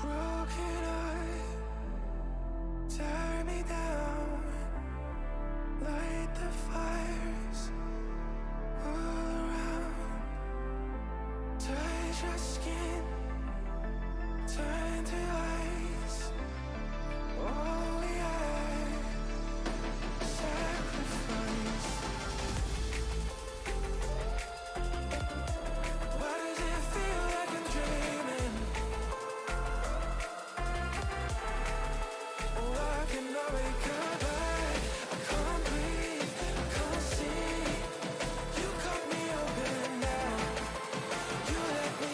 broken heart, tear me down, light the fires all around, touch your skin, turn to ice, all we had, sacrifice. Why does it feel like I'm dreaming? Why can I wake up? I can't breathe, I can't see. You cut me open now. You let me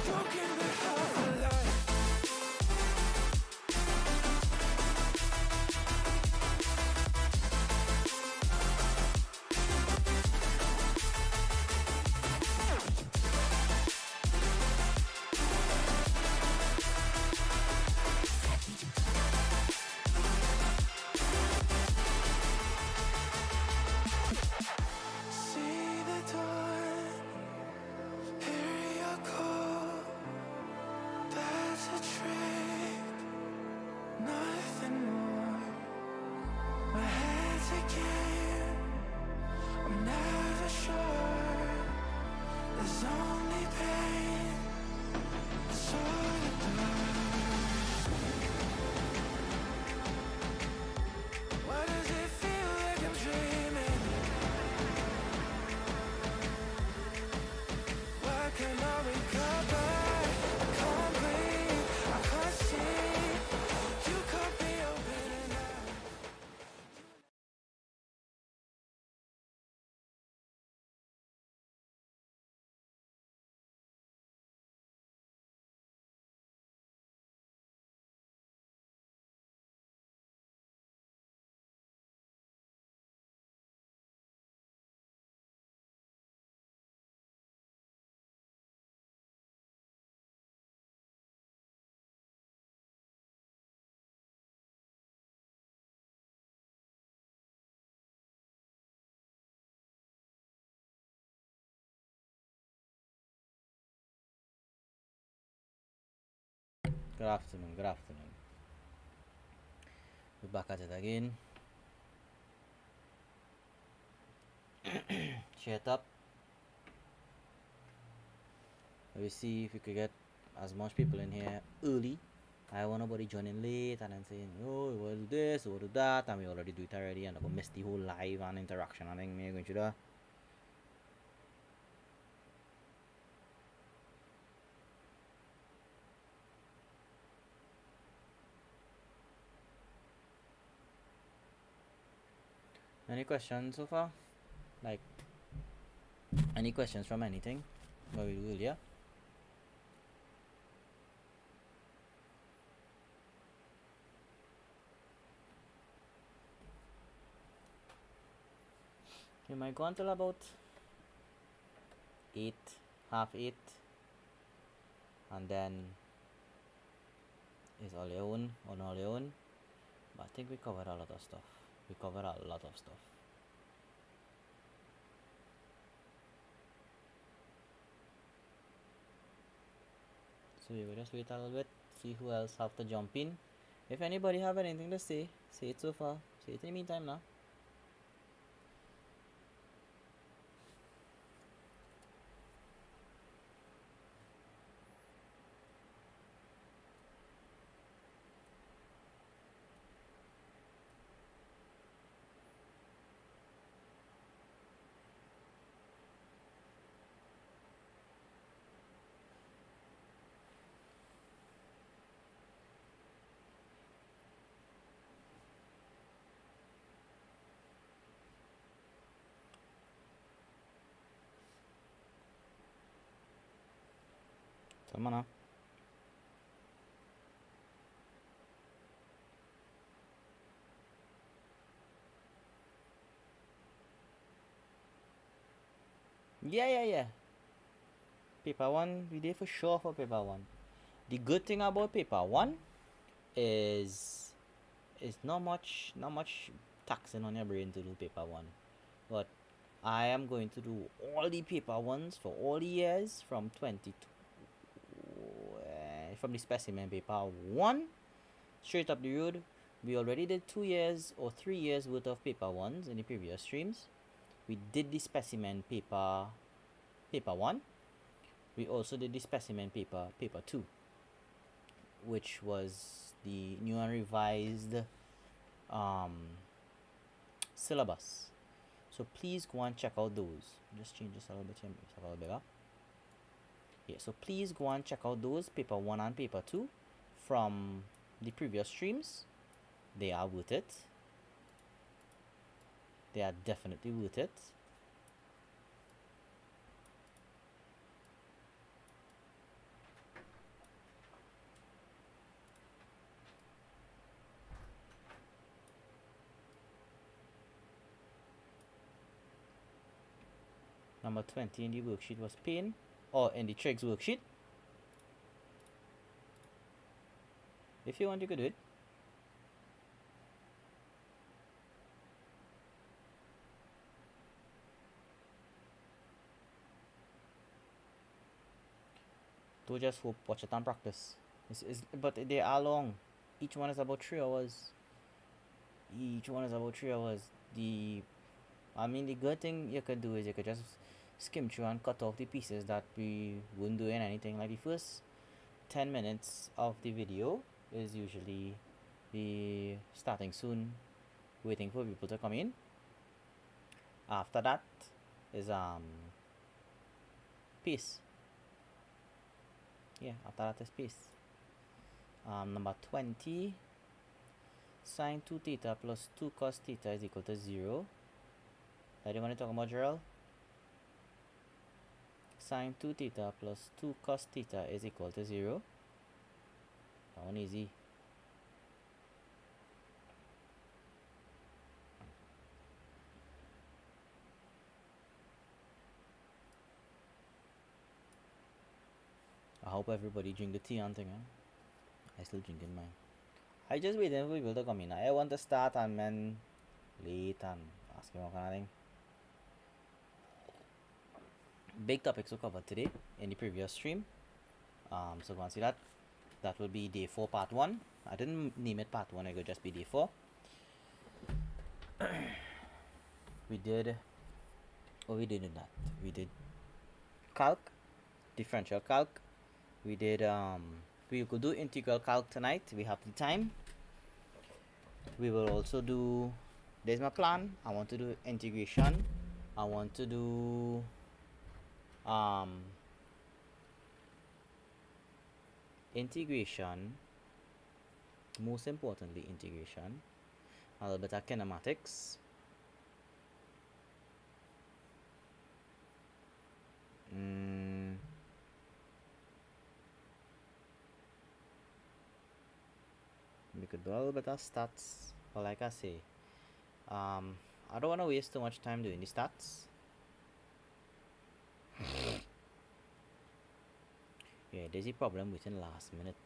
broken but half alive. See the dawn, hear your call. That's a trick, nothing more. My head's a game, I'm never sure. There's only pain, it's all it does. Why does it feel like I'm dreaming? Why can't I wake up? I can't breathe, I can't see. You cut me open and Good afternoon, good afternoon. We're back at it again. Share it up. Let me see if we could get as much people in here early. I want nobody joining late and then saying, oh, we'll do this, we'll do that, and we already do it already, and we'll miss the whole live and interaction. I think we're going to do that. Any questions so far? Like, any questions from anything? What we do earlier? We might go until about 8, half 8, and then it's all your own, on all your own. But I think we covered a lot of stuff. We covered a lot of stuff. So we will just wait a little bit, see who else have to jump in. If anybody have anything to say it so far. Say it in the meantime now. Come on now. Yeah. Paper 1, we did for sure for paper 1. The good thing about paper 1 is not much taxing on your brain to do paper 1. But I am going to do all the paper 1s for all the years from 2012 from the specimen paper 1 straight up the road. We already did 2 years or 3 years worth of paper 1s in the previous streams. We did the specimen paper 1. We also did the specimen paper 2, which was the new and revised syllabus. So please go and check out those. Just change this a little bit here, make it a little bigger. Yeah, so please go and check out those paper 1 and paper 2 from the previous streams. They are worth it. They are definitely worth it. Number 20 in the worksheet was pain, or in the trigs worksheet. If you want, you could do it. Don't just hope, watch it and practice. But they are long. Each one is about 3 hours. Each one is about 3 hours. The good thing you could do is you could just skim through and cut off the pieces that we wouldn't do in anything. Like the first 10 minutes of the video is usually the starting soon, waiting for people to come in. After that is pace. Yeah, after that is pace. Number 20, sine 2 theta plus 2 cos theta is equal to 0. That you want to talk about, Gerald? Sine 2 theta plus 2 cos theta is equal to 0. That one easy. I hope everybody drink the tea and thing, I still drinking mine. I just waiting for people to come in. I want to start and then late and asking what kind of thing. Big topics to cover today in the previous stream. So go and see that. That will be day 4 part 1. I didn't name it part 1, it could just be day 4. We did that. We did calc, differential calc. We did we could do integral calc tonight. We have the time. We will also do, there's my plan. I want to do integration. I want to do integration, most importantly integration, a little bit of kinematics, we could do a little bit of stats, but like I say, I don't want to waste too much time doing the stats. Yeah, there's a problem within last minute.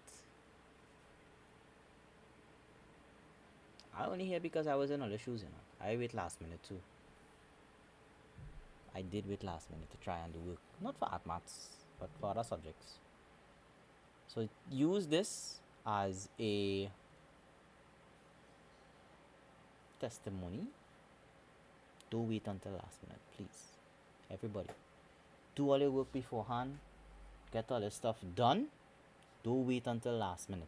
I only here because I was in other shoes, I wait last minute too. I did wait last minute to try and do work, not for Add Maths, but for other subjects. So use this as a testimony. Don't wait until last minute, please. Everybody, do all your work beforehand. Get all this stuff done. Don't wait until last minute.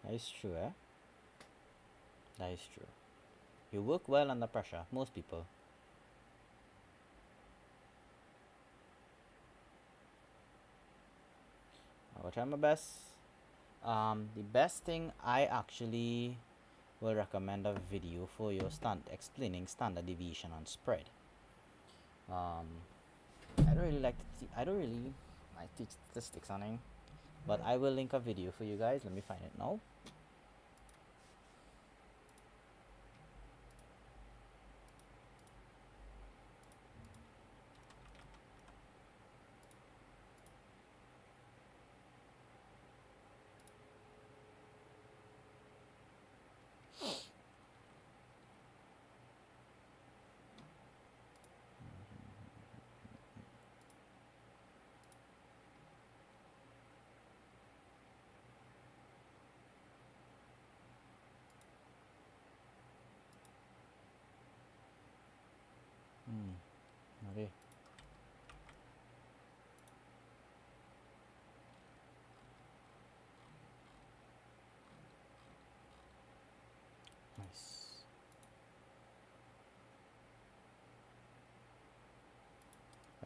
That is true, eh? That is true. You work well under pressure, most people. I will try my best. The best thing, I actually will recommend a video for your explaining standard deviation and spread. I don't really like teach statistics on it, but I will link a video for you guys. Let me find it now.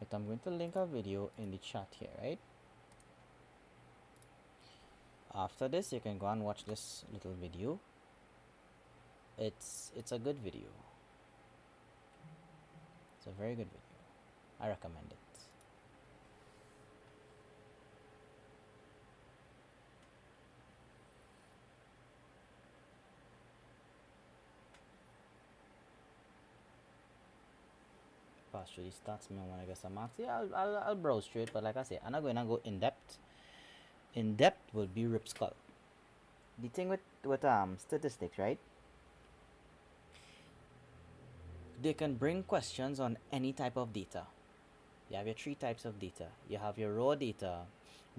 but I'm going to link a video in the chat here, right? After this, you can go and watch this little video. It's a good video. It's a very good video. I recommend it. Pass through the stats, man. When I get some marks, yeah, I'll browse through it. But like I say, I'm not going to go in depth. In depth will be Rip Skull. The thing with statistics, right? They can bring questions on any type of data. You have your three types of data. You have your raw data,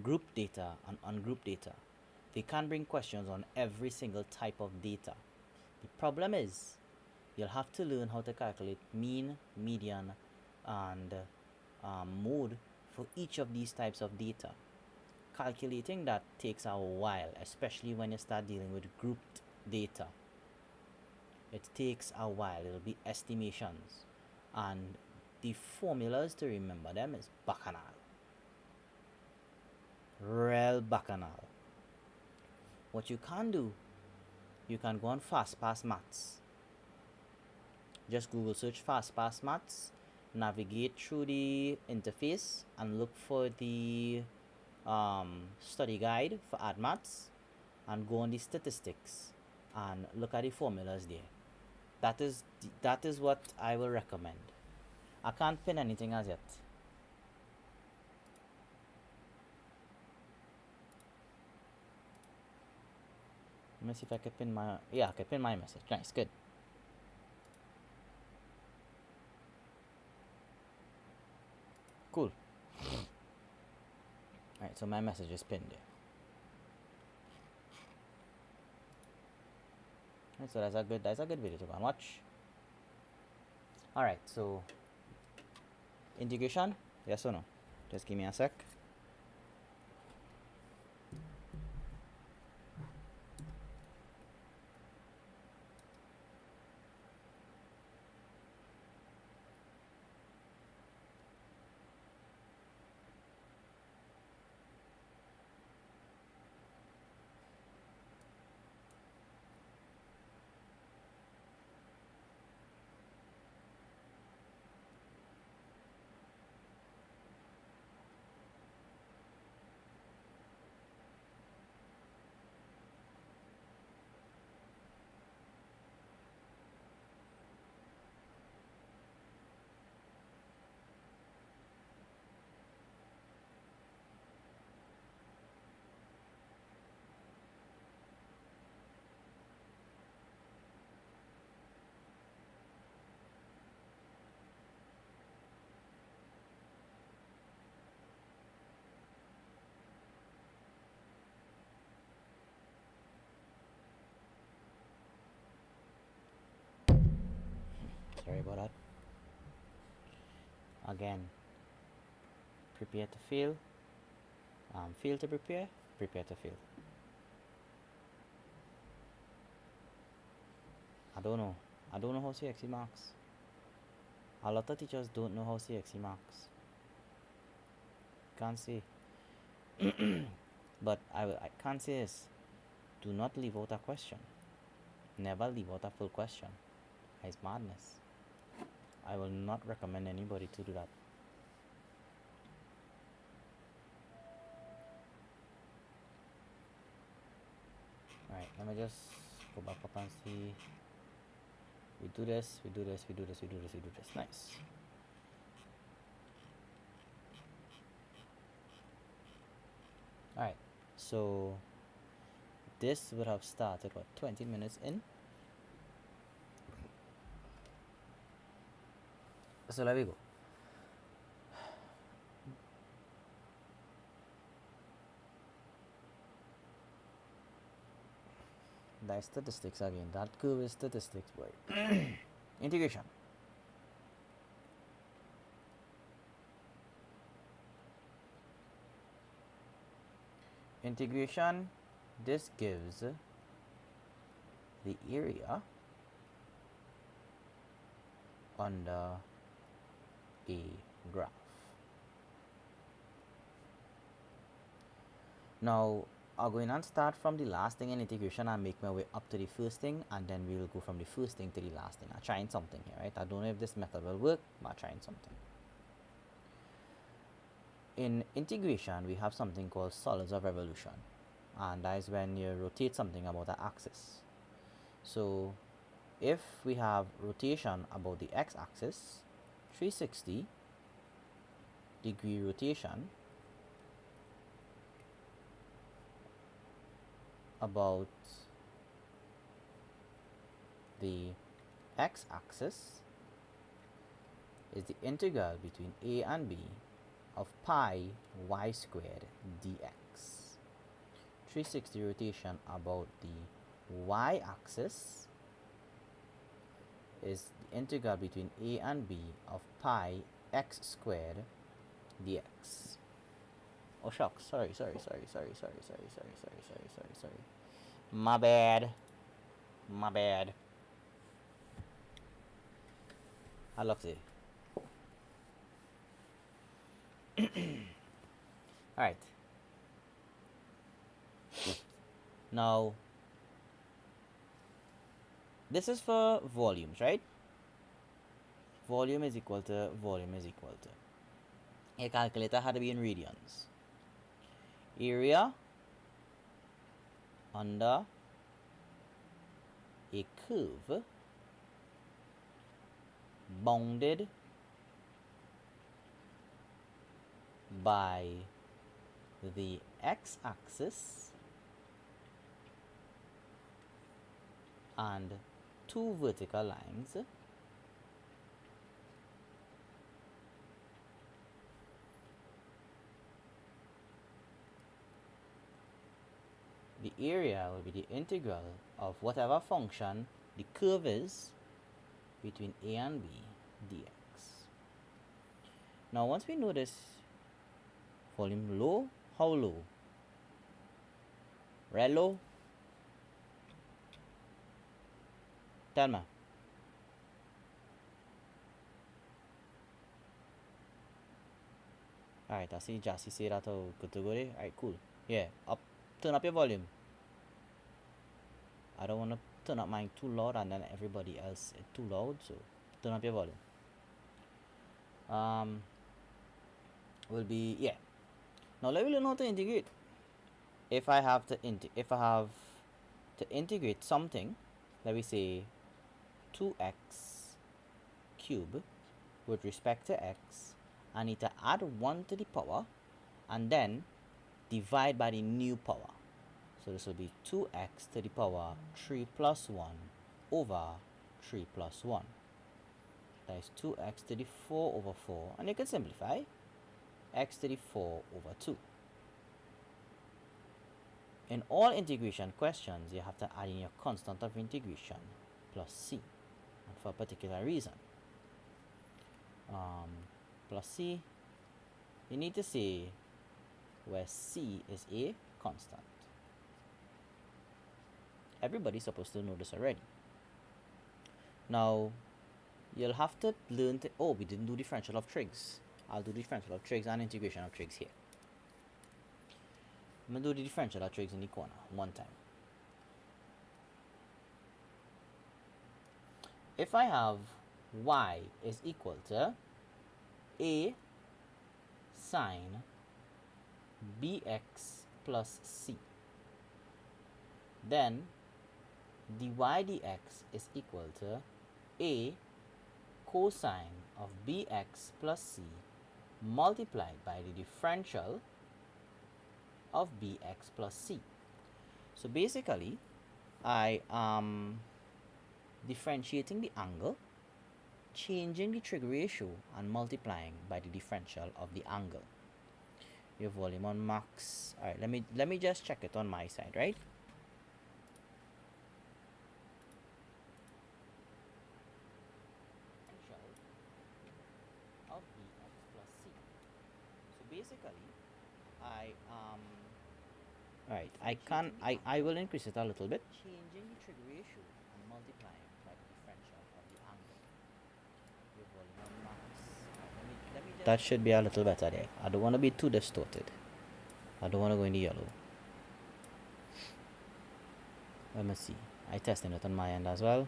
group data, and ungrouped data. They can bring questions on every single type of data. The problem is, you'll have to learn how to calculate mean, median, and mode for each of these types of data. Calculating that takes a while, especially when you start dealing with grouped data. It takes a while. It'll be estimations, and the formulas to remember them is bacchanal. Real bacchanal. What you can do, you can go on FastPass Maths. Just Google search FastPass Maths, navigate through the interface, and look for the study guide for Add Maths, and go on the statistics and look at the formulas there. That is what I will recommend. I can't pin anything as yet. Let me see if I can pin my, yeah, I can pin my message. Nice, good. Cool. Alright, so my message is pinned there. Alright, so that's a good video to go and watch. Alright, so integration, yes or no? Just give me a sec. Sorry about that. Again, prepare to fail. Fail to prepare to fail. I don't know how CXC marks. A lot of teachers don't know how CXC marks. Can't say. But I can't say this. Do not leave out a question. Never leave out a full question. It's madness. I will not recommend anybody to do that. Alright, let me just go back up and see. We do this. Nice. Alright, so this would have started, what, 20 minutes in? So there we go. That is statistics again. That curve is statistics, boy. Integration. Integration, this gives the area under a graph. Now I'll go in and start from the last thing in integration and make my way up to the first thing, and then we'll go from the first thing to the last thing. I'm trying something here, right? I don't know if this method will work, but I'm trying something. In integration, we have something called solids of revolution, and that is when you rotate something about an axis. So if we have rotation about the x-axis, 360-degree rotation about the x-axis is the integral between a and b of pi y squared dx. 360 rotation about the y-axis is the integral between a and b of pi x squared dx. Oh shucks, sorry. My bad. I love it. Alright. Now, this is for volumes, right? Volume is equal to volume is equal to. A calculator had to be in radians. Area under a curve bounded by the x-axis and two vertical lines the area will be the integral of whatever function the curve is between a and b dx. Now once we know this, volume low, how low? Red low? Tell me. Alright, I see Jassy say that good to go there. Alright, cool. Yeah, turn up your volume. I don't want to turn up mine too loud and then everybody else is too loud, so turn up your volume. Will be, yeah. Now let me learn how to integrate. If I have to integrate something, let me say 2x cube with respect to x, I need to add 1 to the power and then divide by the new power. So this will be 2x to the power 3 plus 1 over 3 plus 1. That is 2x to the 4 over 4, and you can simplify x to the 4 over 2. In all integration questions, you have to add in your constant of integration plus c, and for a particular reason. Plus c, you need to say where c is a constant. Everybody's supposed to know this already. Now, you'll have to learn to, we didn't do differential of trigs. I'll do differential of trigs and integration of trigs here. I'm going to do the differential of trigs in the corner one time. If I have y is equal to a sine bx plus c, then dy dx is equal to a cosine of bx plus c multiplied by the differential of bx plus c. So basically, I am differentiating the angle, changing the trig ratio, and multiplying by the differential of the angle. Your volume on max. All right, let me just check it on my side, right? Of bx plus c. So basically, I will increase it a little bit. Changing the trig ratio and multiplying by the differential of the angle. Your volume on max. Let me that should be a little better there. I don't want to be too distorted. I don't want to go in the yellow. Let me see. I tested it on my end as well.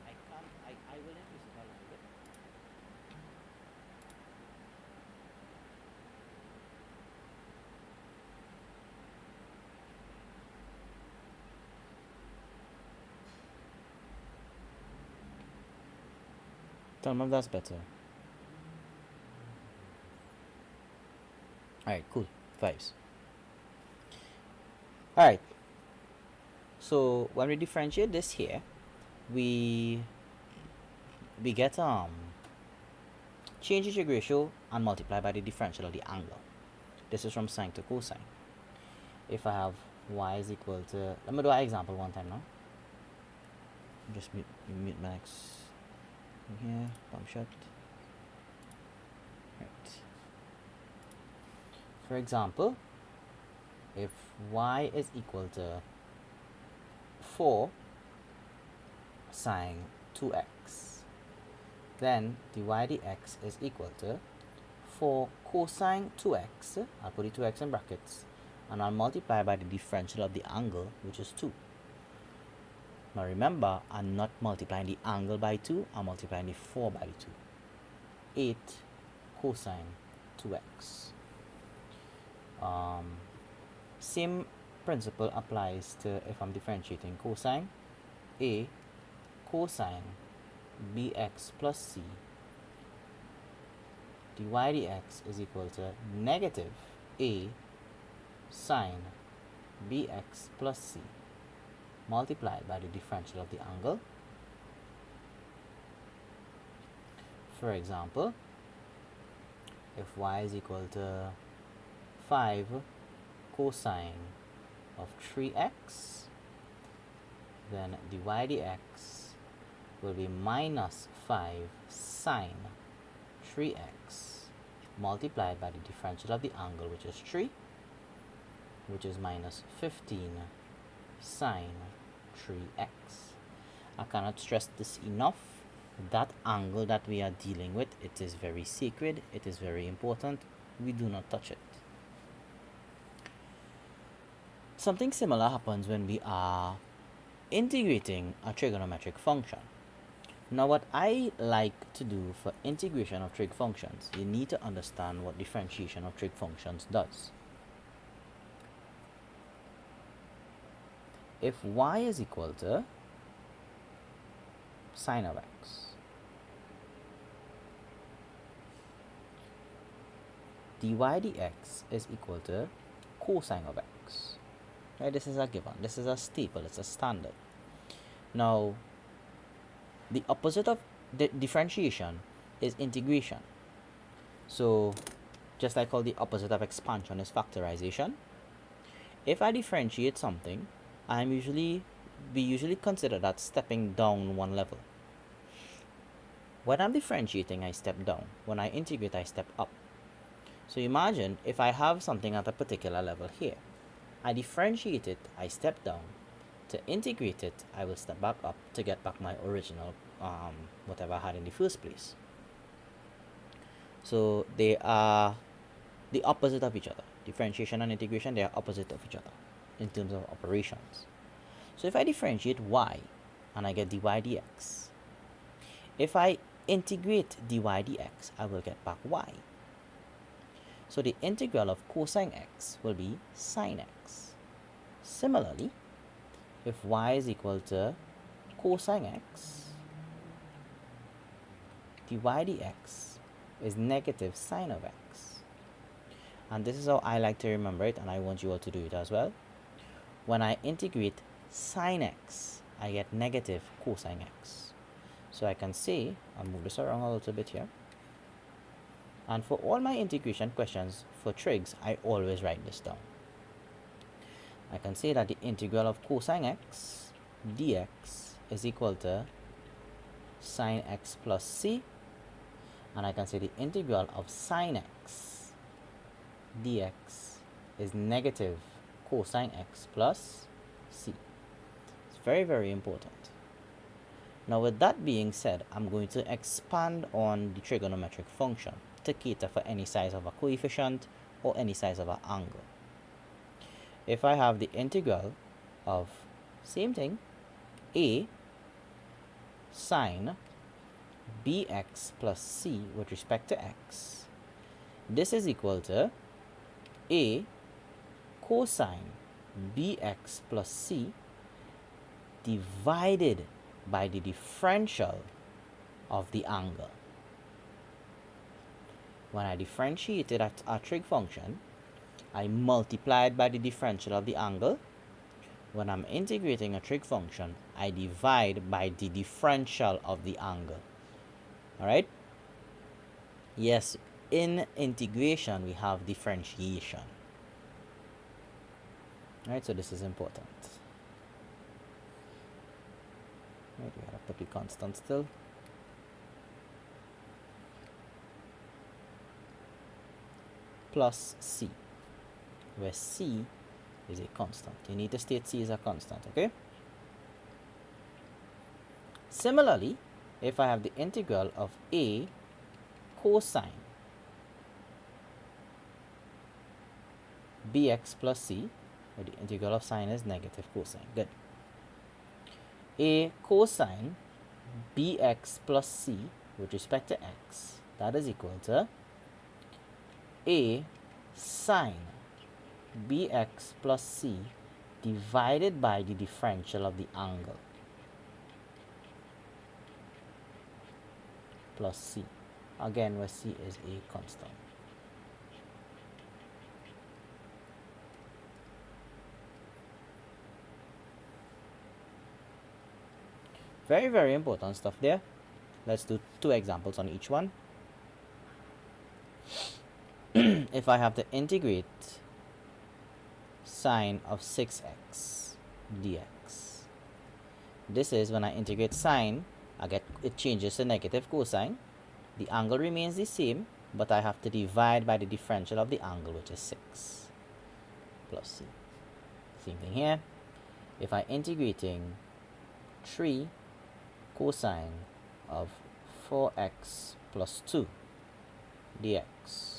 I will increase it a little bit. Tell me if that's better. Alright, cool. Vibes. Alright. So when we differentiate this here, we get change the trig ratio and multiply by the differential of the angle. This is from sine to cosine. If I have y is equal to, let me do an example one time now. Just mute my X here, bump shot. Right. For example, if y is equal to 4 sine 2x, then dy dx is equal to 4 cosine 2x, I'll put the 2x in brackets, and I'll multiply by the differential of the angle, which is 2. Now remember, I'm not multiplying the angle by 2, I'm multiplying the 4 by the 2. 8 cosine 2x. Same principle applies to if I'm differentiating cosine. A cosine bx plus c dy dx is equal to negative a sine bx plus c multiplied by the differential of the angle. For example, if y is equal to 5 cosine of 3x, then dy dx will be minus 5 sine 3x multiplied by the differential of the angle, which is 3, which is minus 15 sine 3x. I cannot stress this enough. That angle that we are dealing with, it is very sacred, it is very important. We do not touch it. Something similar happens when we are integrating a trigonometric function. Now what I like to do for integration of trig functions, you need to understand what differentiation of trig functions does. If y is equal to sine of x, dy dx is equal to cosine of x. Right, this is a given, this is a staple, it's a standard. Now the opposite of the differentiation is integration. So just like how the opposite of expansion is factorization, if I differentiate something, we usually consider that stepping down one level. When I'm differentiating, I step down. When I integrate, I step up. So imagine if I have something at a particular level here, I differentiate it, I step down. To integrate it, I will step back up to get back my original whatever I had in the first place. So they are the opposite of each other. Differentiation and integration, they are opposite of each other in terms of operations. So if I differentiate y and I get dy dx, if I integrate dy dx, I will get back y. So the integral of cosine x will be sine x. Similarly, if y is equal to cosine x, dy dx is negative sine of x. And this is how I like to remember it, and I want you all to do it as well. When I integrate sine x, I get negative cosine x. So I can say, I'll move this around a little bit here. And for all my integration questions for trigs, I always write this down. I can say that the integral of cosine x dx is equal to sine x plus c, and I can say the integral of sine x dx is negative cosine x plus c. It's very, very important. Now with that being said, I'm going to expand on the trigonometric function to cater for any size of a coefficient or any size of an angle. If I have the integral of same thing, a sine bx plus c with respect to x, this is equal to a cosine bx plus c divided by the differential of the angle. When I differentiated a trig function, I multiplied by the differential of the angle. When I'm integrating a trig function, I divide by the differential of the angle. Alright? Yes, in integration we have differentiation. Alright, so this is important. Right, we gotta put the constant still. Plus c, where c is a constant. You need to state c is a constant, okay? Similarly, if I have the integral of a cosine bx plus c, where the integral of sine is negative cosine, good. A cosine bx plus c with respect to x, that is equal to a sine bx plus c divided by the differential of the angle plus c, again where c is a constant. Very, very important stuff there. Let's do 2 examples on each one. If I have to integrate sine of 6x dx, this is when I integrate sine, it changes to negative cosine. The angle remains the same, but I have to divide by the differential of the angle, which is 6 plus c. Same thing here. If I'm integrating 3 cosine of 4x plus 2 dx,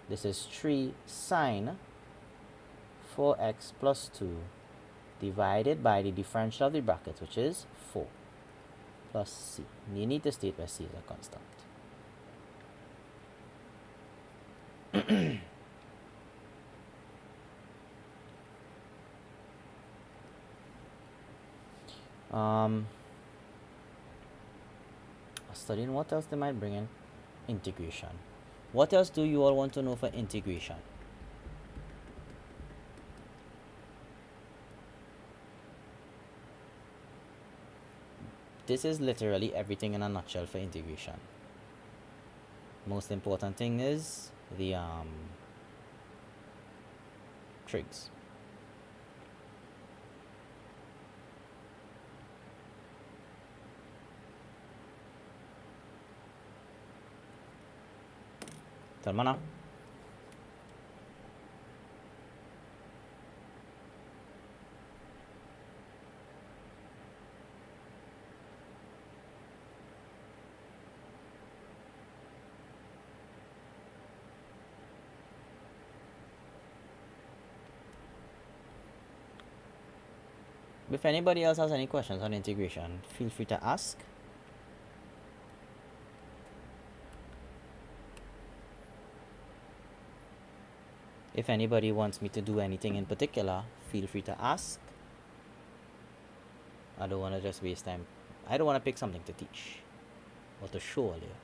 this is 3 sine 4x plus 2 divided by the differential of the brackets, which is 4 plus c. You need to state where c is a constant. Studying what else they might bring in? Integration. What else do you all want to know for integration? This is literally everything in a nutshell for integration. Most important thing is the trigs. Termana. If anybody else has any questions on integration, feel free to ask. If anybody wants me to do anything in particular, feel free to ask. I don't want to just waste time. I don't want to pick something to teach or to show all you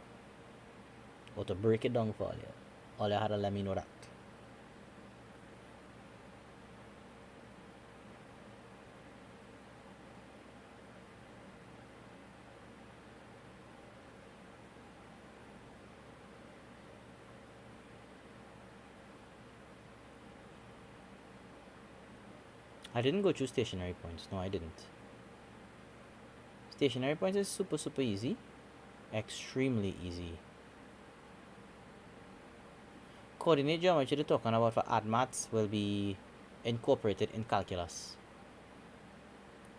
or to break it down for all you. All you had to let me know that. I didn't go through stationary points. No, I didn't. Stationary points is super, super easy. Extremely easy. Coordinate geometry they're talking about for Add Maths will be incorporated in calculus.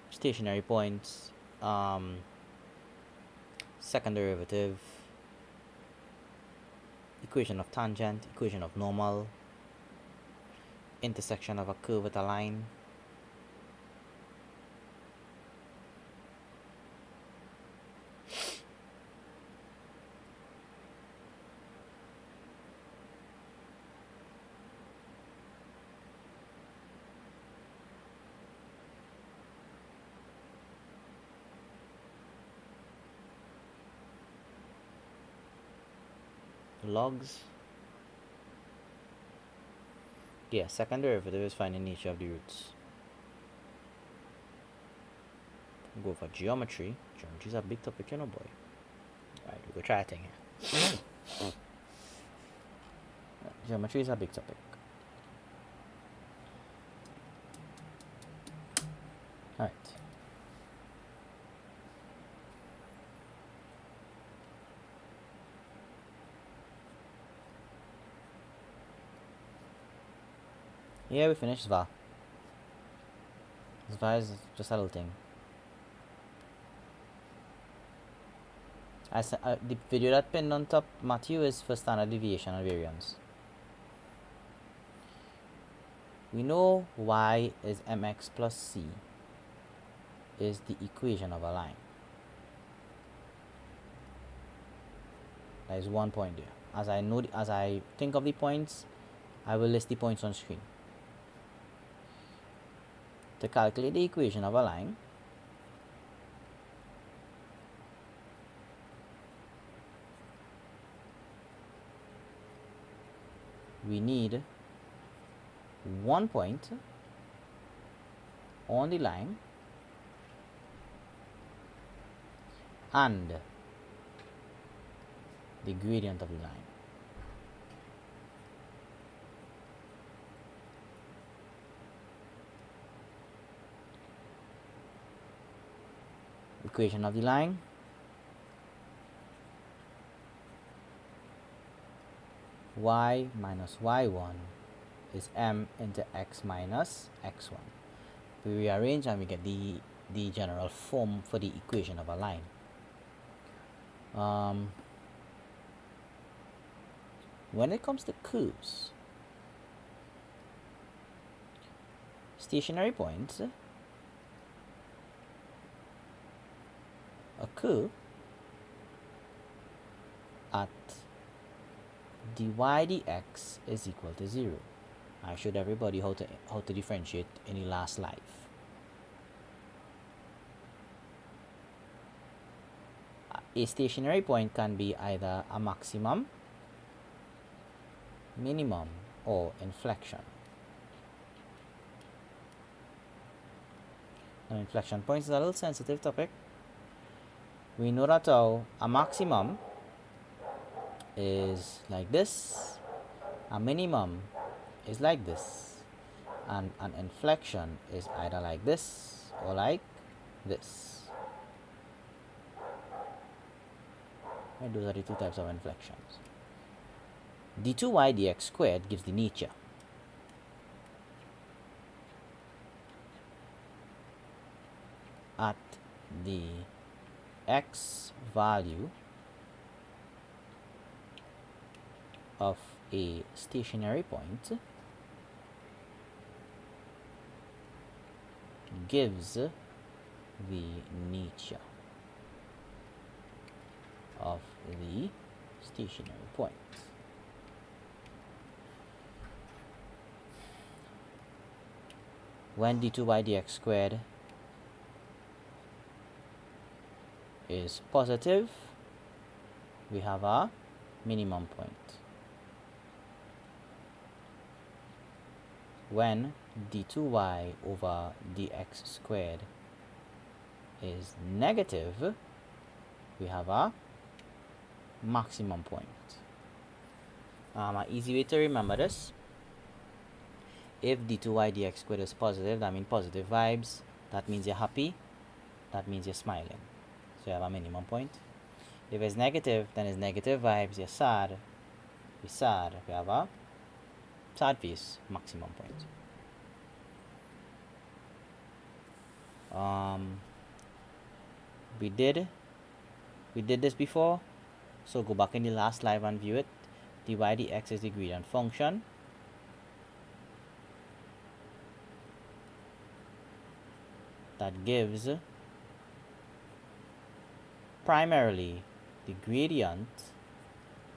Stationary points, second derivative, equation of tangent, equation of normal, intersection of a curve with a line. Logs. Yeah, second derivative is finding nature of the roots. Go for geometry. Geometry is a big topic, you know, boy. Alright, we go try a thing here. Geometry is a big topic. Alright. Yeah, we finished Zva. Zva is just a little thing. The video that pinned on top, Matthew, is for standard deviation and variance. We know y is mx plus c is the equation of a line. That is one point there. As I think of the points, I will list the points on screen. To calculate the equation of a line, we need one point on the line and the gradient of the line. Equation of the line. Y minus y1 is m into x minus x1. We rearrange and we get the general form for the equation of a line. When it comes to curves, stationary points, a curve at dy dx is equal to 0. I showed everybody how to differentiate in the last live. A stationary point can be either a maximum, minimum, or inflection. Now, inflection points is a little sensitive topic. We know that a maximum is like this, a minimum is like this, and an inflection is either like this or like this. Right, those are the two types of inflections. d2y dx squared gives the nature. At the x value of a stationary point gives the nature of the stationary point. When d2y dx squared is positive, we have a minimum point. When d2y over dx squared is negative, we have a maximum point. An easy way to remember this: if d2y dx squared is positive, that means positive vibes, that means you're happy, that means you're smiling. So you have a minimum point. If it's negative, then it's negative vibes, you're sad, you're sad, we have a sad face, maximum point. We did this before, so go back in the last live and view it. dy dx is the gradient function. That gives primarily the gradient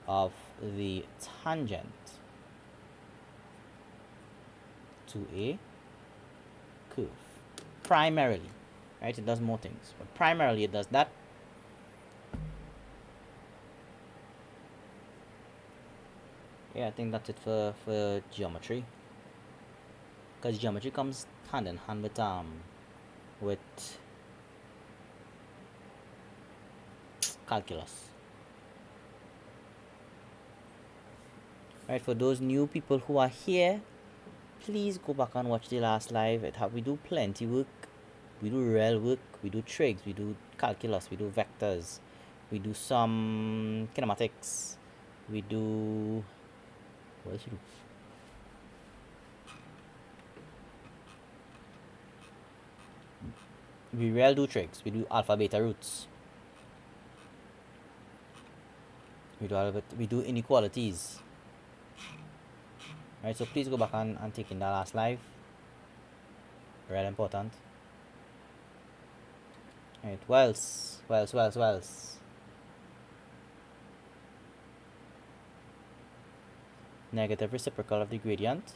of the tangent to a curve. Primarily, right? It does more things, but primarily it does that. Yeah, I think that's it for geometry, because geometry comes hand in hand with calculus. Right, for those new people who are here, please go back and watch the last live. We do plenty work. We do real work, we do trigs, we do calculus, we do vectors, we do some kinematics, we do, what else we do? We real do trigs, we do alpha beta roots, we do inequalities. Right, so please go back and take in that last live. Real important. Right, what else? Negative reciprocal of the gradient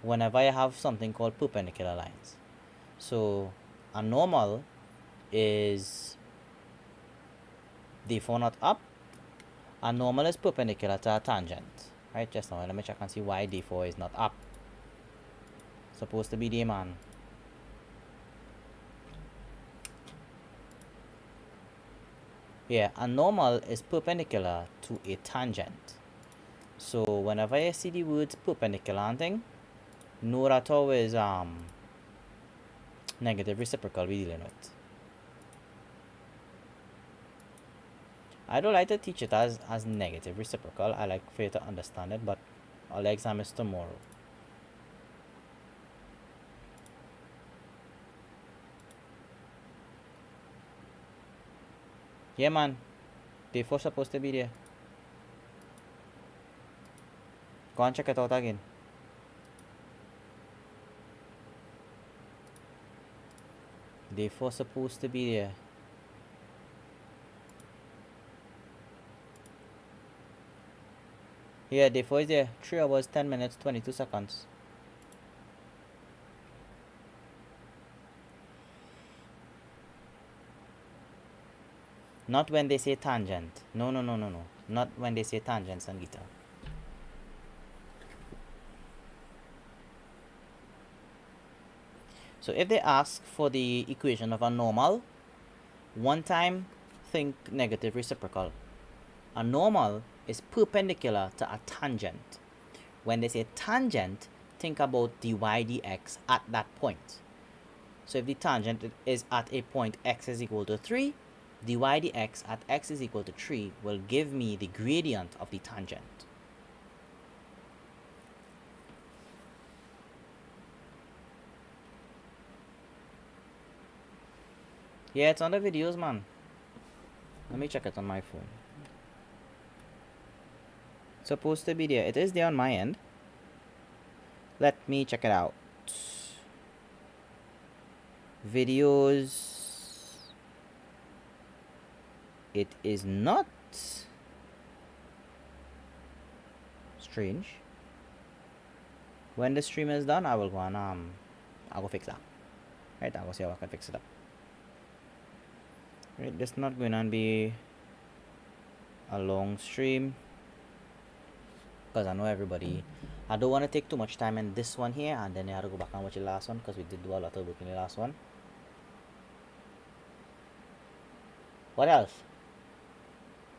whenever I have something called perpendicular lines. So a normal is therefore not up. A normal is perpendicular to a tangent. Right, just now let me check and see why d4 is not up. Supposed to be the man. Yeah, a normal is perpendicular to a tangent. So whenever I see the words perpendicular and thing, know that always negative reciprocal we're dealing with. I don't like to teach it as negative reciprocal. I like for you to understand it, but our exam is tomorrow. Yeah, man. Day 4 supposed to be there. Go and check it out again. Day 4 supposed to be there. Yeah, day 4 is there. 3 hours, 10 minutes, 22 seconds. Not when they say tangent. No. Not when they say tangent, Sangeeta. So if they ask for the equation of a normal, one time think negative reciprocal. A normal is perpendicular to a tangent. When they say tangent, think about dy dx at that point. So if the tangent is at a point x is equal to 3, dy dx at x is equal to 3 will give me the gradient of the tangent. Yeah, it's on the videos, man. Let me check it on my phone. It's supposed to be there. It is there on my end. Let me check it out. Videos. It is not. Strange. When the stream is done, I will go and I'll go fix that. Right, I'll go see how I can fix it up. Right, this is not going to be a long stream, because I know everybody. I don't want to take too much time in this one here, and then I have to go back and watch the last one, because we did do a lot of work in the last one. What else?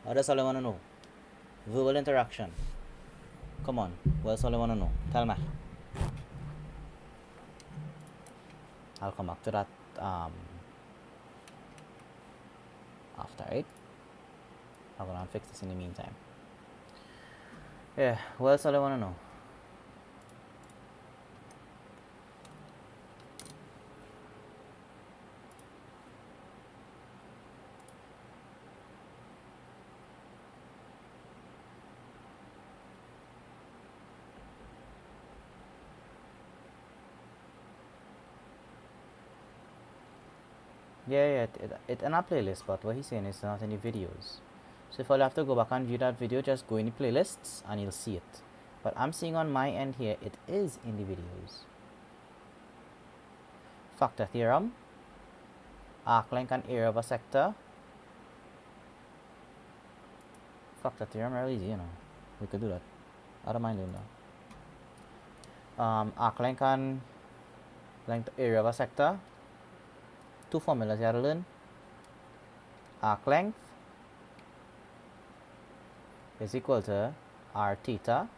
Oh, that's all I want to know. Verbal interaction. Come on, what's all I want to know? Tell me. I'll come back to that after, right? I'm gonna fix this in the meantime. Yeah, what else all I want to know? Yeah, it in a playlist, but what he's saying is not in the videos. So if I have to go back and view that video, just go in the playlists and you'll see it. But I'm seeing on my end here, it is in the videos. Factor theorem, arc length and area of a sector. Factor theorem, really easy, you know. We could do that. I don't mind doing that. Arc length and length area of a sector. Two formulas you have to learn. Arc length is equal to r theta,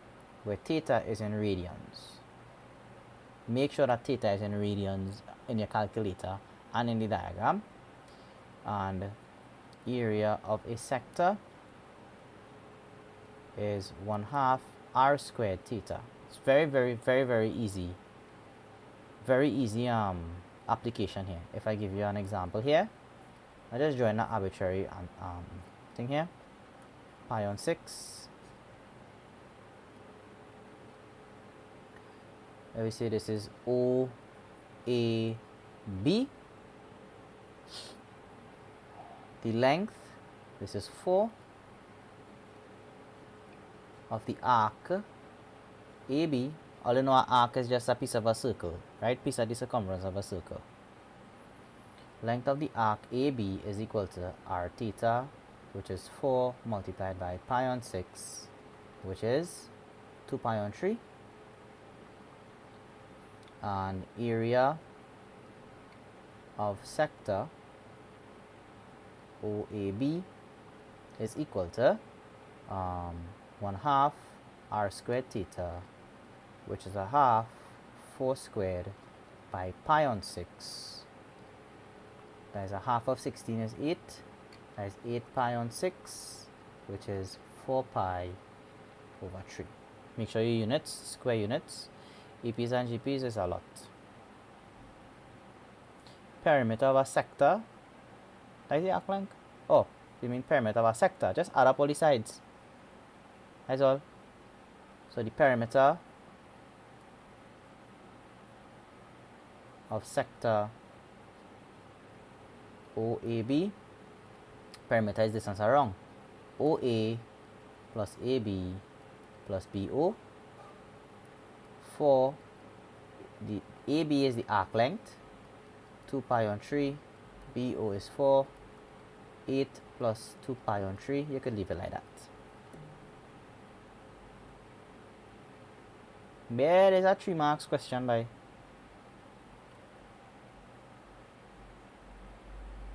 where theta is in radians. Make sure that theta is in radians in your calculator and in the diagram. And area of a sector is 1/2 r squared theta. It's very easy. Very easy application here. If I give you an example here, I just join an arbitrary thing here. Pi on 6. Let me say this is OAB. The length, this is 4, of the arc AB. All you know, an arc is just a piece of a circle, right? Piece of the circumference of a circle. Length of the arc AB is equal to r theta, which is 4 multiplied by pi on 6, which is 2 pi on 3. And area of sector OAB is equal to 1/2 r squared theta, which is 1/2 4 squared by pi on 6. That is 1/2 of 16 is 8. That is 8 pi on 6, which is 4 pi over 3. Make sure your units, square units. EPs and GPs is a lot. Perimeter of a sector. Did I say arc length? Oh, you mean perimeter of a sector. Just add up all the sides. That's all. So the perimeter of sector OAB, perimeter is distance around. OA plus AB plus BO. For the AB is the arc length, 2 pi on 3, BO is 4, 8 plus 2 pi on 3, you could leave it like that. There is a 3 marks question by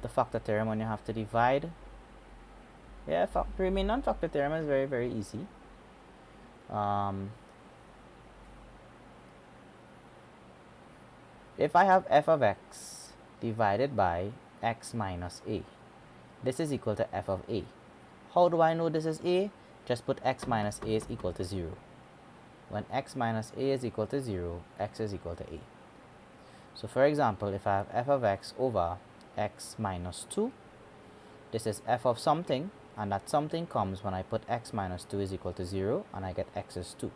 the factor theorem when you have to divide. Yeah, non-factor theorem is very easy. If I have f of x divided by x minus a, this is equal to f of a. How do I know this is a? Just put x minus a is equal to 0. When x minus a is equal to 0, x is equal to a. So for example, if I have f of x over x minus 2, this is f of something, and that something comes when I put x minus 2 is equal to 0, and I get x is 2.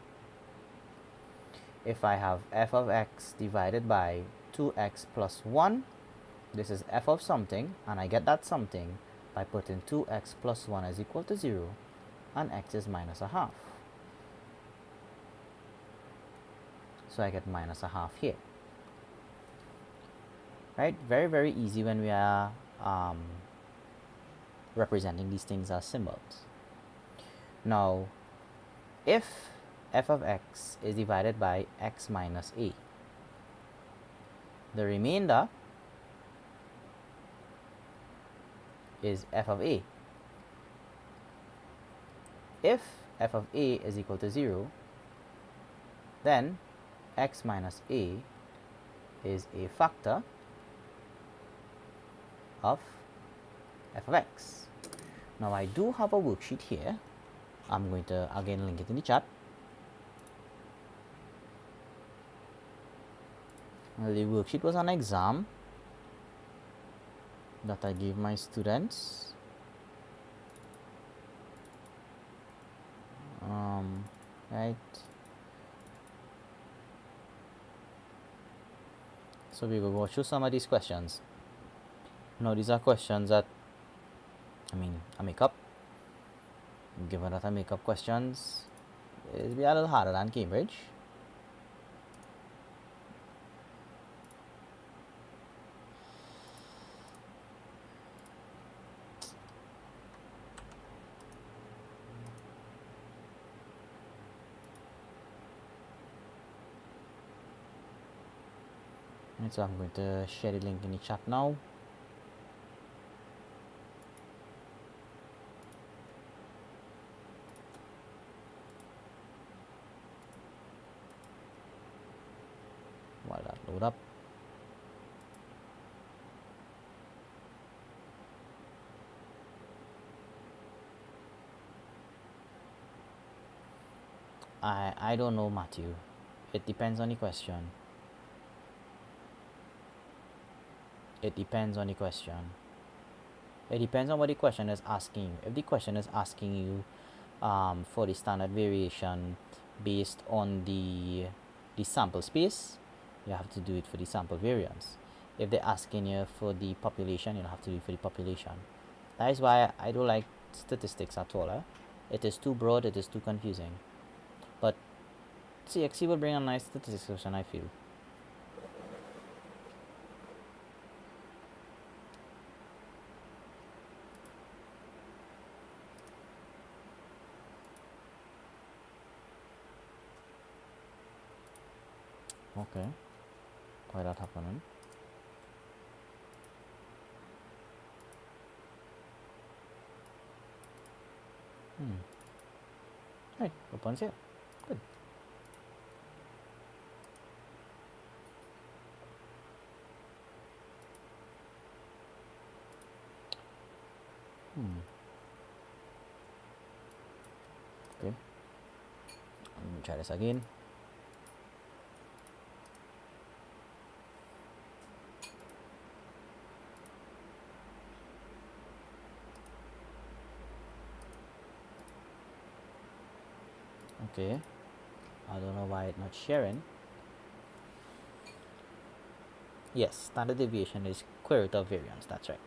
If I have f of x divided by 2x plus 1, this is f of something, and I get that something by putting 2x plus 1 is equal to 0, and x is minus 1/2. So I get minus 1/2 here. Right? Very easy when we are representing these things as symbols. Now, if f of x is divided by x minus a, the remainder is f of a. If f of a is equal to 0, then x minus a is a factor of f of x. Now I do have a worksheet here. I'm going to again link it in the chat. Now, the worksheet was an exam that I gave my students. Right. So we will go through some of these questions. Now these are questions that, I make up. Given that I make up questions, it'll be a little harder than Cambridge. And so I'm going to share the link in the chat now. While that load up. I don't know, Matthew. It depends on the question. It depends on the question. It depends on what the question is asking. If the question is asking you for the standard variation based on the sample space, you have to do it for the sample variance. If they're asking you for the population, you'll have to do it for the population. That is why I don't like statistics at all. It is too broad, it is too confusing. But CXC will bring a nice statistics question, I feel. Okay, why that happening? Right, opens here. Good. Okay. Let me try this again. Okay, I don't know why it's not sharing. Yes, standard deviation is square root of variance. That's right.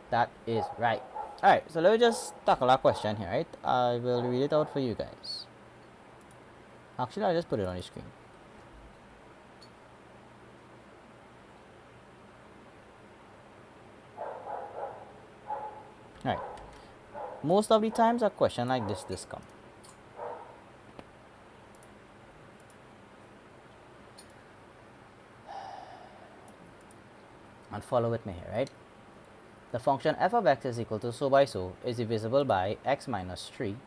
That is right. Alright, so let me just tackle our question here, right? I will read it out for you guys. Actually, I'll just put it on the screen. Alright. Most of the times a question like this come. And follow with me here, right? The function f of x is equal to so by so is divisible by x minus 3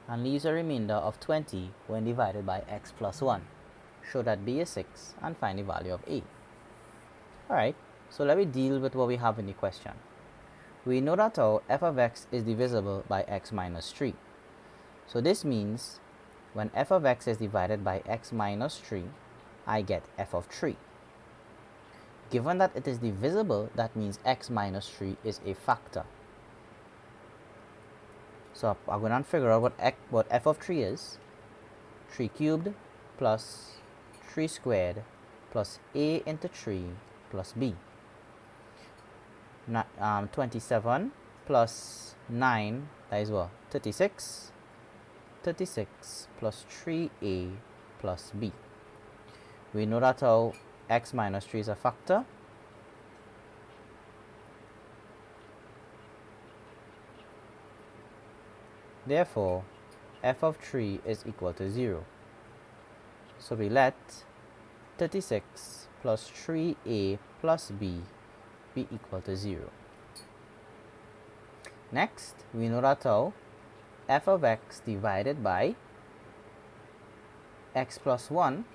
and leaves a remainder of 20 when divided by x plus 1. Show that b is 6 and find the value of a. Alright, so let me deal with what we have in the question. We know that our f of x is divisible by x minus 3. So this means when f of x is divided by x minus 3, I get f of 3. Given that it is divisible, that means x minus 3 is a factor. So I'm going to figure out what f of 3 is. 3 cubed plus 3 squared plus a into 3 plus b. 27 plus 9, that is what? 36. 36 plus 3a plus b. We know that our x minus 3 is a factor. Therefore, f of 3 is equal to 0. So we let 36 plus 3a plus b be equal to 0. Next, we know that our f of x divided by x plus 1,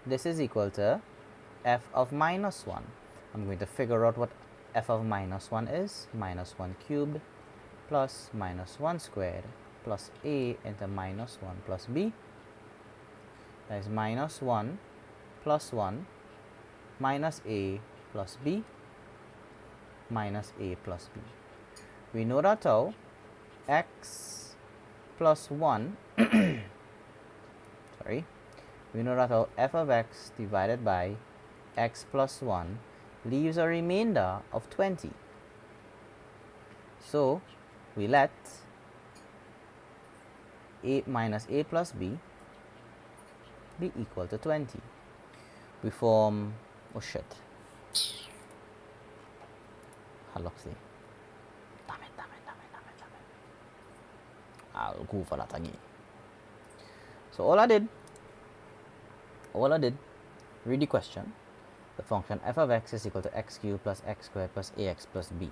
this is equal to f of minus 1. I'm going to figure out what f of minus 1 is. Minus 1 cubed plus minus 1 squared plus a into minus 1 plus b. That is minus 1 plus 1 minus a plus b minus a plus b. We know that our x plus 1 sorry, we know that our f of x divided by x plus 1 leaves a remainder of 20. So we let a minus a plus b be equal to 20. We form, oh shit, Haloxy. Damn it. I'll go for that again. So all I did, read the question. The function f of x is equal to x cubed plus x squared plus ax plus b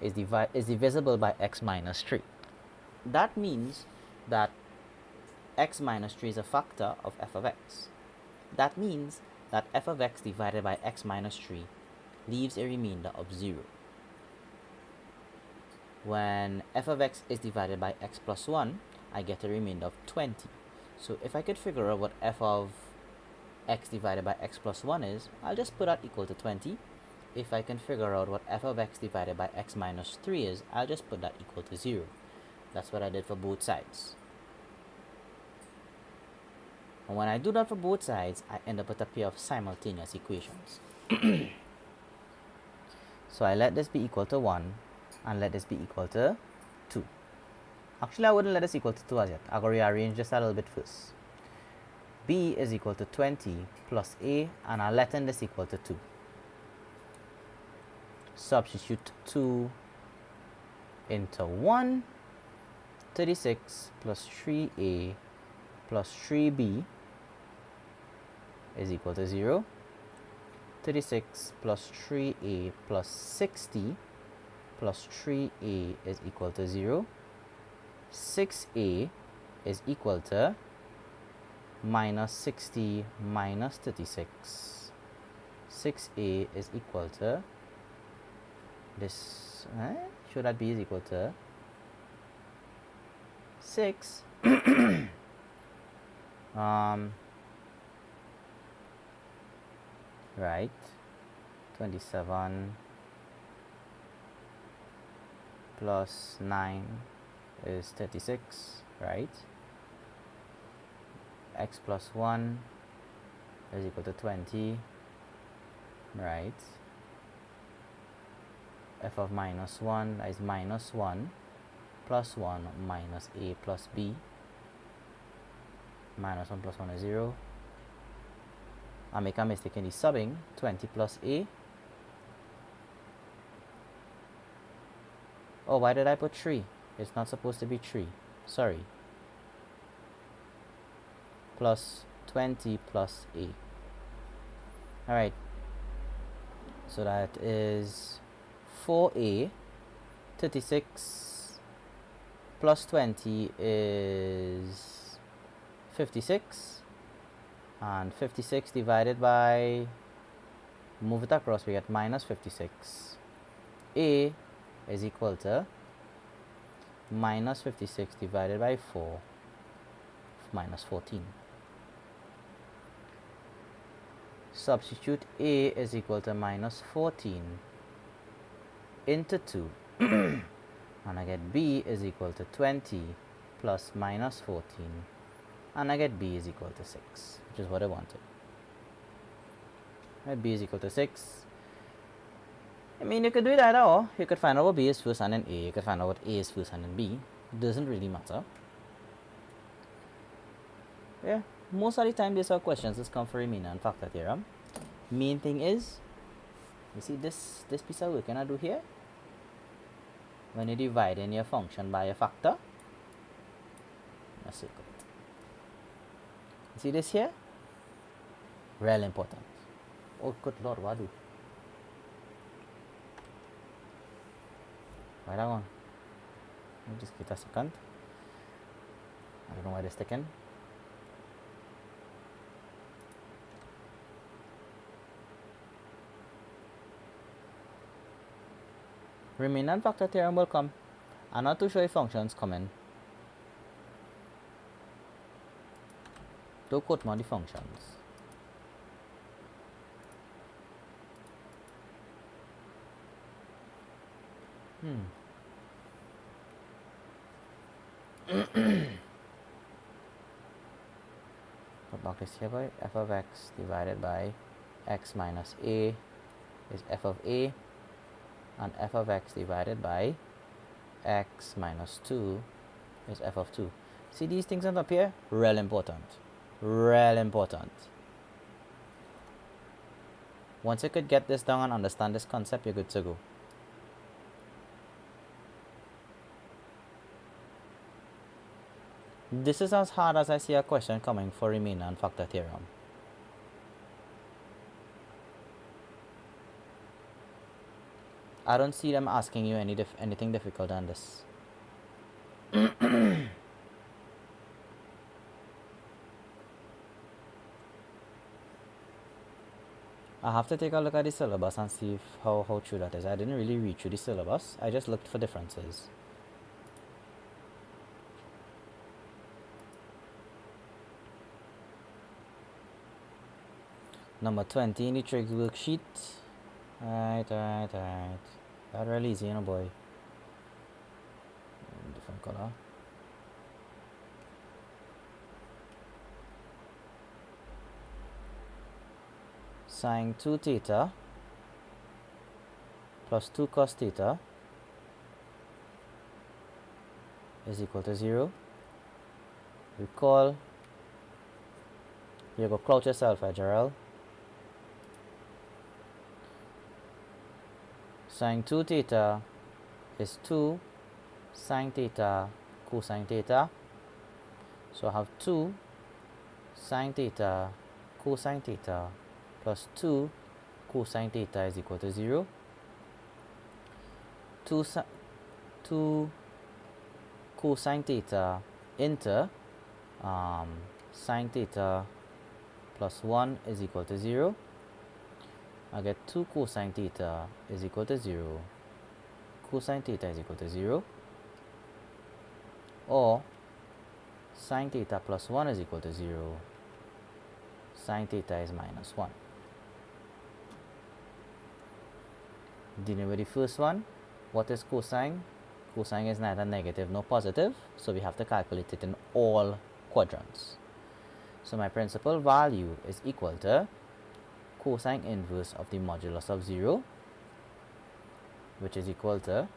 is divisible by x minus 3. That means that x minus 3 is a factor of f of x. That means that f of x divided by x minus 3 leaves a remainder of 0. When f of x is divided by x plus 1, I get a remainder of 20. So if I could figure out what f of x divided by x plus 1 is, I'll just put that equal to 20. If I can figure out what f of x divided by x minus 3 is, I'll just put that equal to 0. That's what I did for both sides. And when I do that for both sides, I end up with a pair of simultaneous equations. So I let this be equal to 1 and let this be equal to 2. Actually, I wouldn't let this equal to 2 as yet. I'll rearrange just a little bit first. B is equal to 20 plus a, and I'll let in this equal to 2. Substitute 2 into 1. 36 plus 3a plus 3b is equal to 0. 36 plus 3a plus 60 plus 3a is equal to 0. 6a is equal to minus 60 minus 36. 6a is equal to this, should that be is equal to 6. Right, 27 plus 9 is 36, right? X plus 1 is equal to 20, right? F of minus 1 is minus 1 plus 1 minus a plus b. Minus 1 plus 1 is 0. I make a mistake in the subbing. 20 plus a. Oh, why did I put 3? It's not supposed to be 3. Sorry. Plus 20 plus a. Alright. So that is 4a. 36 plus 20 is 56. And 56 divided by, move it across, we get minus 56. A is equal to minus 56 divided by 4, minus 14. Substitute a is equal to minus 14 into 2. And I get b is equal to 20 plus minus 14. And I get b is equal to 6, which is what I wanted. Right, b is equal to 6. I mean, you could do it either or. You could find out what b is first and then a. You could find out what a is first and then b. It doesn't really matter. Yeah, most of the time these are questions that come for remainder and factor theorem. Main thing is, you see this piece of work can I do here? When you divide in your function by a factor, let's circle it. See this here? Real important. Oh, good lord, what do? Why that one? Let me just get a second. I don't know why this taken. Remainder and factor theorem will come. I'm not too sure if functions come in. Don't quote me on the functions. Put back this here by f of x divided by x minus a is f of a, and f of x divided by x minus 2 is f of 2. See these things on up here? Real important. Real important. Once you could get this down and understand this concept, you're good to go. This is as hard as I see a question coming for Riemann and factor theorem. I don't see them asking you anything difficult than this. I have to take a look at the syllabus and see if how true that is. I didn't really read through the syllabus. I just looked for differences. Number 20 in the trigs worksheet. Alright. That really easy, you know, boy. Different color. Sine 2 theta plus 2 cos theta is equal to 0. Recall, you go crouch yourself, Gerald. Sine 2 theta is 2 sine theta cosine theta. So I have 2 sine theta cosine theta plus 2 cosine theta is equal to 0. 2 cosine theta into sine theta plus 1 is equal to 0. I get 2 cosine theta is equal to 0. Cosine theta is equal to 0. Or sine theta plus 1 is equal to 0. Sine theta is minus 1. Dealing with the first one, what is cosine? Cosine is neither negative nor positive, so we have to calculate it in all quadrants. So my principal value is equal to cosine inverse of the modulus of 0, which is equal to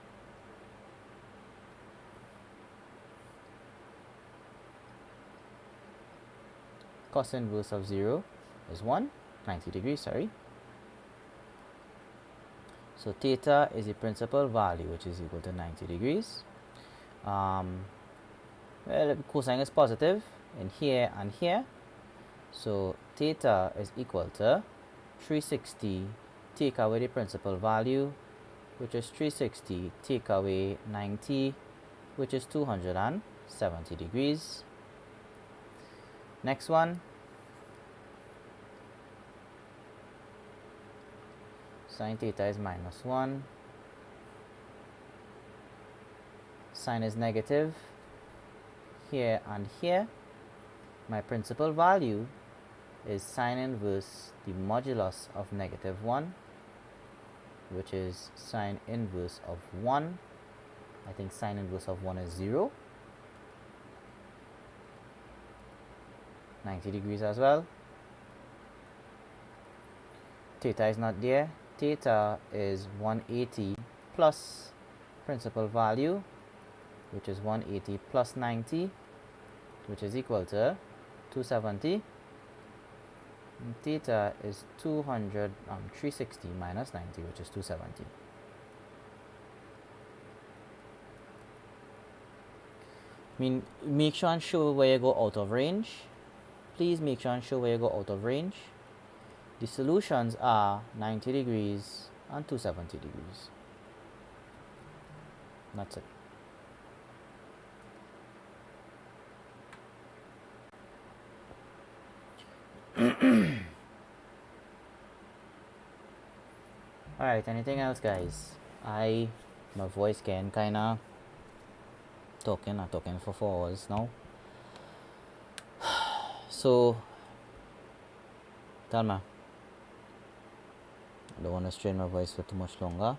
cos inverse of 0 is 90 degrees, sorry. So theta is the principal value, which is equal to 90 degrees. Well, cosine is positive in here and here. So theta is equal to 360, take away the principal value, which is 360, take away 90, which is 270 degrees. Next one, sine theta is minus 1, sine is negative here and here. My principal value is sine inverse the modulus of negative 1, which is sine inverse of 1. I think sine inverse of 1 is 0. 90 degrees as well. Theta is not there. Theta is 180 plus principal value, which is 180 plus 90, which is equal to 270. And theta is 360 minus 90, which is 270. Make sure and show where you go out of range. Please make sure and show where you go out of range. The solutions are 90 degrees and 270 degrees. That's it. Alright, anything else, guys? My voice can kinda talking for 4 hours now. So tell me, I don't want to strain my voice for too much longer.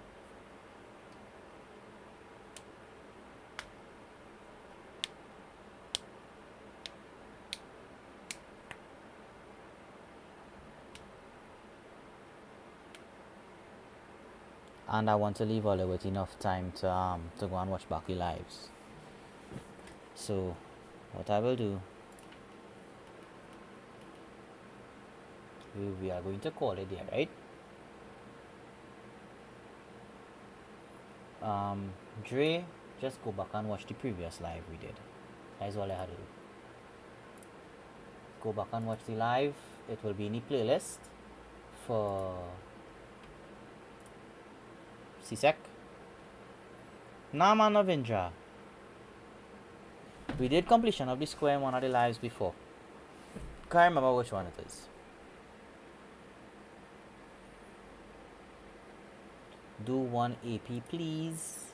and I want to leave all with enough time to go and watch back the lives. So what I will do, we are going to call it there, right? Dre, just go back and watch the previous live we did. That's all I had to do. Go back and watch the live. It will be in the playlist for CSEC. Nah man, Avindra. We did completion of the square in one of the lives before. Can't remember which one it is. Do one AP please.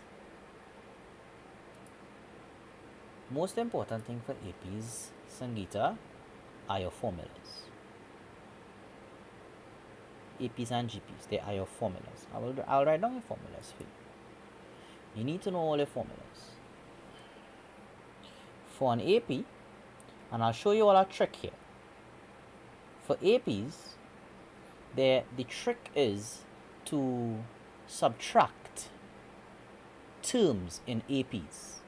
Most important thing for APs, Sangeeta, are your formulas. APs and GPs, they are your formulas. I'll write down your formulas for you. You need to know all your formulas. For an AP, and I'll show you all a trick here. For APs, the trick is to subtract terms in APs.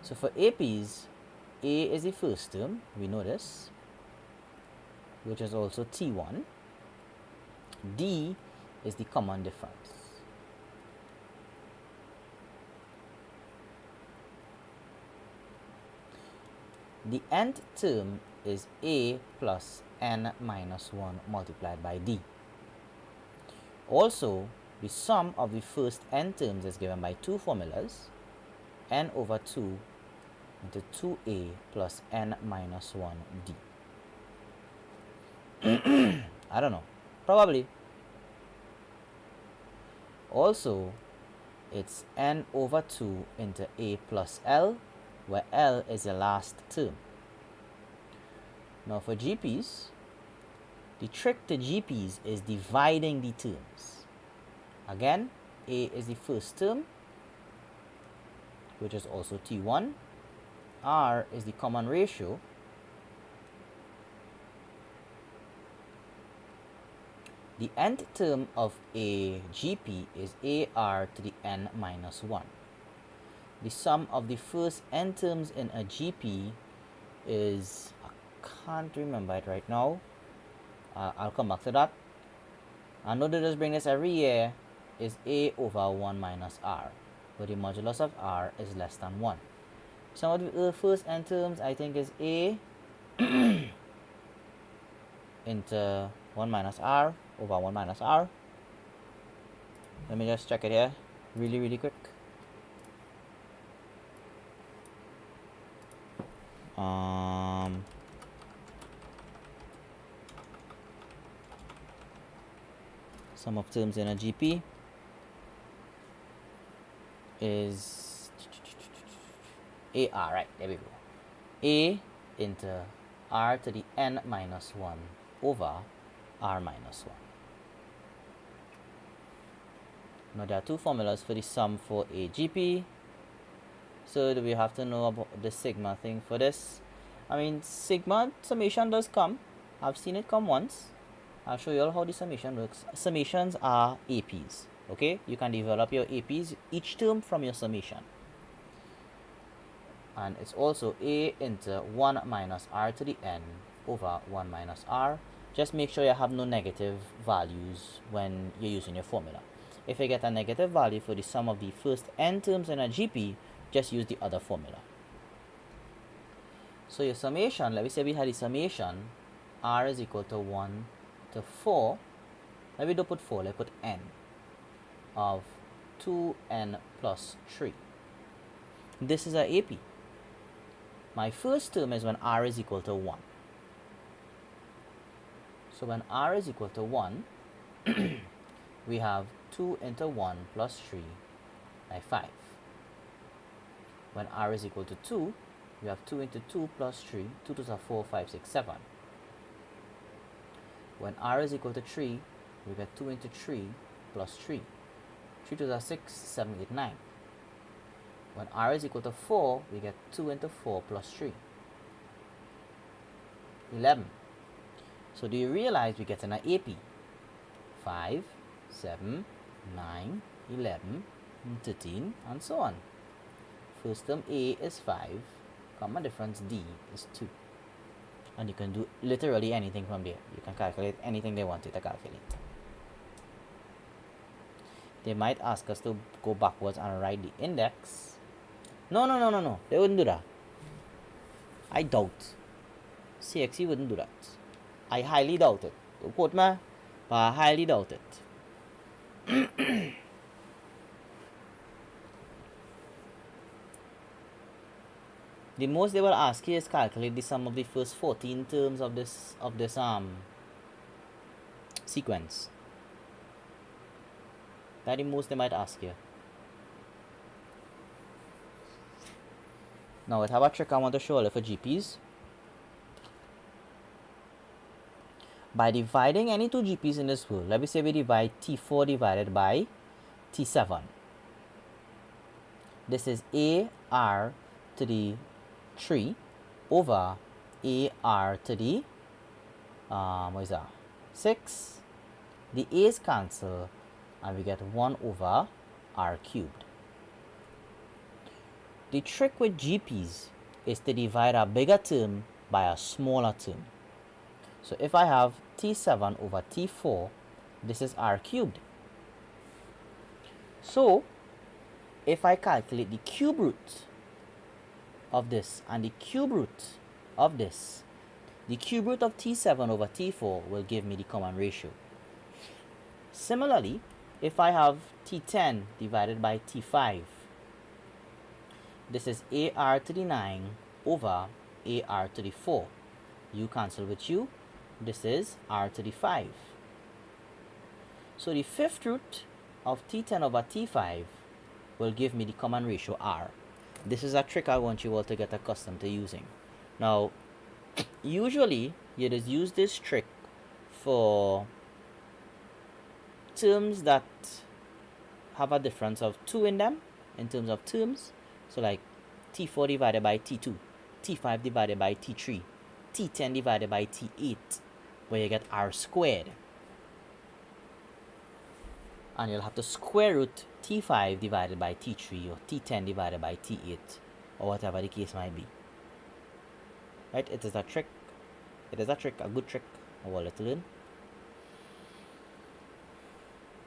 So for APs, A is the first term, we know this, which is also T1. D is the common difference. The nth term is A plus n minus 1 multiplied by D. Also, the sum of the first n terms is given by two formulas, n over 2 into 2a plus n minus 1d. I don't know, probably. Also, it's n over 2 into a plus l, where l is the last term. Now for GPs, the trick to GPs is dividing the terms. Again, a is the first term, which is also T1. R is the common ratio. The nth term of a GP is AR to the n minus 1. The sum of the first n terms in a GP is, I can't remember it right now. I'll come back to that. I know they just bring this every year, is A over 1 minus R, but the modulus of R is less than 1. Some of the first n terms I think is A into 1 minus R over 1 minus R. Let me just check it here really quick. Sum of terms in a GP is AR, right, there we go. A into R to the n minus 1 over R minus 1. Now there are two formulas for the sum for a GP. So do we have to know about the sigma thing for this? I mean, sigma summation does come. I've seen it come once. I'll show you all how the summation works. Summations are APs. Okay, you can develop your APs, each term from your summation. And it's also A into 1 minus R to the n over 1 minus R. Just make sure you have no negative values when you're using your formula. If you get a negative value for the sum of the first n terms in a GP, just use the other formula. So your summation, let me say we had a summation, R is equal to 1 to 4. Let me don't put 4, let's put n of 2n plus 3. This is a AP. My first term is when R is equal to 1. So when R is equal to 1, we have 2 into 1 plus 3 by 5. When R is equal to 2, we have 2 into 2 plus 3, 2 to the 4, 5, 6, 7. When R is equal to 3, we get 2 into 3 plus 3, 3 to the 6, 7, 8, 9. When R is equal to 4, we get 2 into 4 plus 3, 11. So do you realize we get an AP? 5, 7, 9, 11, 13, and so on. First term A is 5, comma difference D is 2. And you can do literally anything from there. You can calculate anything they want you to calculate. They might ask us to go backwards and write the index. No. They wouldn't do that. I doubt. CXC wouldn't do that. I highly doubt it. Don't quote me, but I highly doubt it. The most they will ask you is calculate the sum of the first 14 terms of this sequence. That's the most they might ask you. Now, I have a trick I want to show you for GPs. By dividing any two GPs in this world, let me say we divide T4 divided by T7. This is AR to the 3 over AR to the, what is that, 6. The A's cancel and we get 1 over R cubed. The trick with GPs is to divide a bigger term by a smaller term. So if I have T7 over T4, this is R cubed. So if I calculate the cube root of this and the cube root of this, the cube root of T7 over T4 will give me the common ratio. Similarly, if I have T10 divided by T5, this is AR to the 9 over AR to the 4. You cancel with you. This is R to the 5. So the fifth root of T10 over T5 will give me the common ratio R. This is a trick I want you all to get accustomed to using. Now, usually you just use this trick for terms that have a difference of 2 in them in terms of terms. So like T4 divided by T2, T5 divided by T3, T10 divided by T8, where you get R squared. And you'll have to square root T5 divided by T3 or T10 divided by T8 or whatever the case might be. Right? It is a trick. It is a trick, a good trick I want you to learn.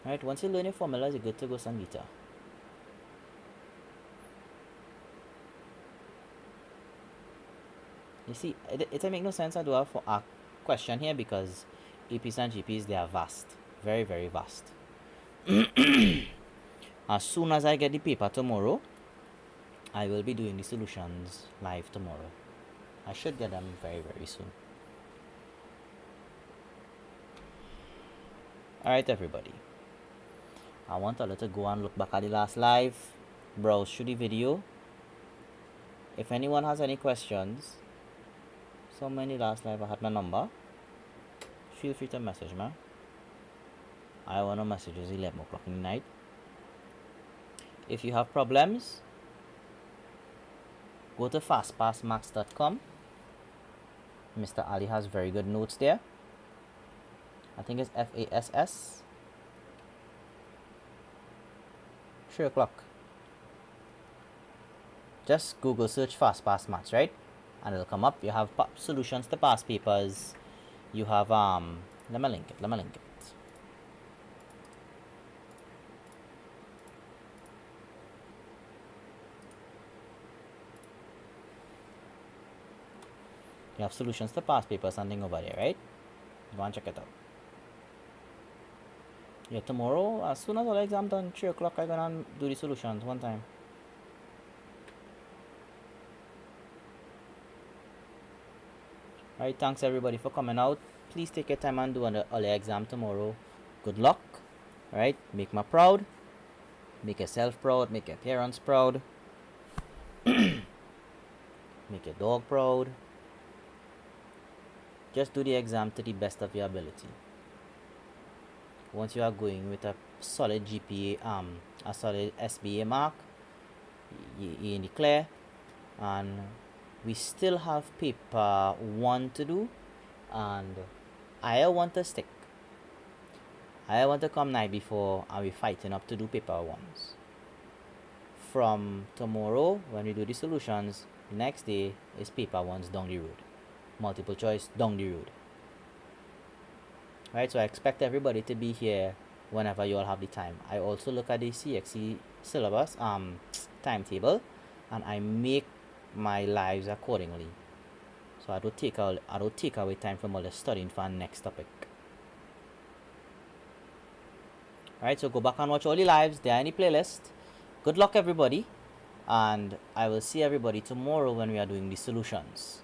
Right? Once you learn your formulas, you're good to go Sangita. You see, it make no sense I do have a question here because APs and GPs, they are vast. Very, very vast. As soon as I get the paper tomorrow, I will be doing the solutions live tomorrow. I should get them very, very soon. Alright, everybody. I want you to go and look back at the last live, browse through the video. If anyone has any questions, so many last live I had my number. Feel free to message me. I want to messages 11 o'clock in the night. If you have problems, go to fastpassmax.com. Mr. Ali has very good notes there. I think it's FASS. 3 o'clock. Just Google search Fast Pass Maths, right? And it'll come up. You have solutions to past papers. You have let me link it. You have solutions to past papers, something over there, right? Go and check it out. Yeah, tomorrow, as soon as all the exam done, 3 o'clock, I'm gonna do the solutions one time. Alright, thanks everybody for coming out. Please take your time and do all the exam tomorrow. Good luck. Alright, make me proud. Make yourself proud. Make your parents proud. Make your dog proud. Just do the exam to the best of your ability. Once you are going with a solid GPA, a solid SBA mark, you're in the clear. And we still have paper 1 to do, and I want to stick. I want to come night before and we fighting up to do paper ones. From tomorrow, when we do the solutions, next day is paper ones down the road. Multiple choice down the road. Right, so I expect everybody to be here whenever you all have the time. I also look at the CXC syllabus timetable, and I make my lives accordingly. So I don't take away time from all the studying for our next topic. Alright, so go back and watch all the lives. They are in the playlist. Good luck everybody, and I will see everybody tomorrow when we are doing the solutions.